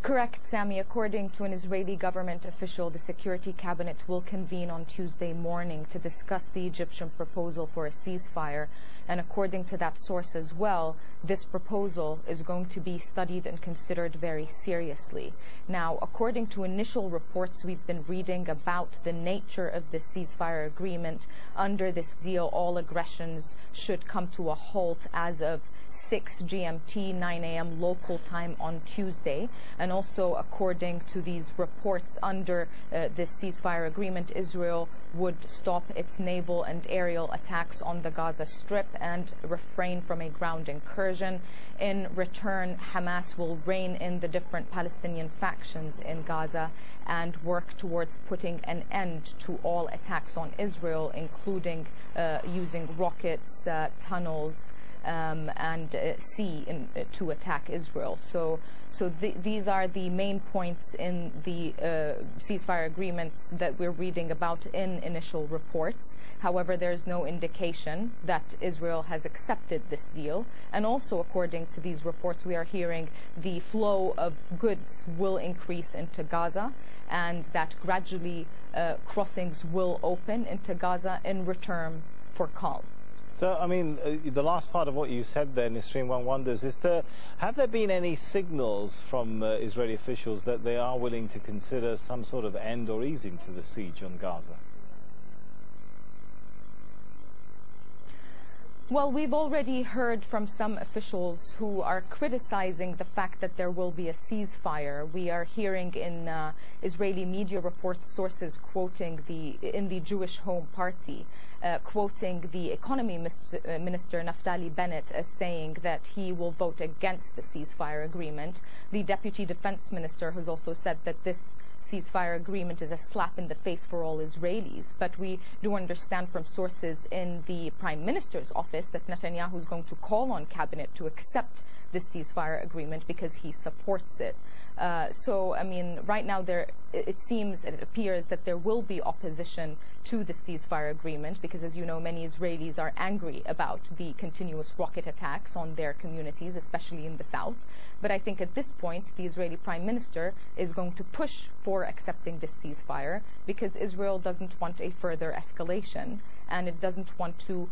Correct, Sammy. According to an Israeli government official, the Security Cabinet will convene on Tuesday morning to discuss the Egyptian proposal for a ceasefire. And according to that source as well, this proposal is going to be studied and considered very seriously. Now, according to initial reports we've been reading about the nature of this ceasefire agreement, under this deal, all aggressions should come to a halt as of 6 GMT, 9 a.m. local time on Tuesday. And also, according to these reports, under this ceasefire agreement, Israel would stop its naval and aerial attacks on the Gaza Strip and refrain from a ground incursion. In return, Hamas will rein in the different Palestinian factions in Gaza and work towards putting an end to all attacks on Israel, including using rockets, tunnels, and sea to attack Israel. So these are the main points in the ceasefire agreements that we're reading about in initial reports. However, there's no indication that Israel has accepted this deal. And also, according to these reports, we are hearing the flow of goods will increase into Gaza, and that gradually crossings will open into Gaza in return for calm. So, I mean, the last part of what you said there, Nisreen, one wonders, have there been any signals from Israeli officials that they are willing to consider some sort of end or easing to the siege on Gaza? Well, we've already heard from some officials who are criticizing the fact that there will be a ceasefire. We are hearing in Israeli media reports sources quoting in the Jewish Home Party, quoting the economy minister Naftali Bennett as saying that he will vote against the ceasefire agreement. The deputy defense minister has also said that this ceasefire agreement is a slap in the face for all Israelis. But we do understand from sources in the Prime Minister's office that Netanyahu is going to call on cabinet to accept this ceasefire agreement because he supports it. So, I mean, right now it appears that there will be opposition to the ceasefire agreement because, as you know, many Israelis are angry about the continuous rocket attacks on their communities, especially in the south. But I think at this point, the Israeli Prime Minister is going to push for accepting this ceasefire because Israel doesn't want a further escalation, and it doesn't want to,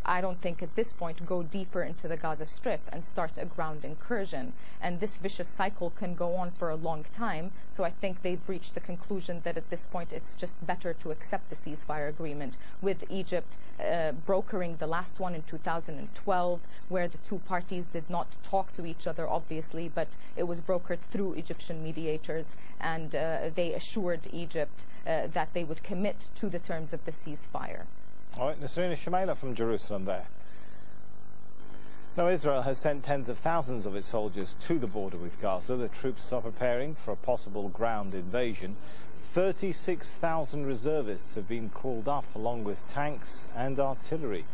I don't think at this point, go deeper into the Gaza Strip and start a ground incursion. And this vicious cycle can go on for a long time. So I think they've reached the conclusion that at this point it's just better to accept the ceasefire agreement, with Egypt brokering the last one in 2012, where the two parties did not talk to each other, obviously, but it was brokered through Egyptian mediators, and they assured Egypt that they would commit to the terms of the ceasefire. All right, Nasrina Shamaila from Jerusalem there. Now, Israel has sent tens of thousands of its soldiers to the border with Gaza. The troops are preparing for a possible ground invasion. 36,000 reservists have been called up, along with tanks and artillery.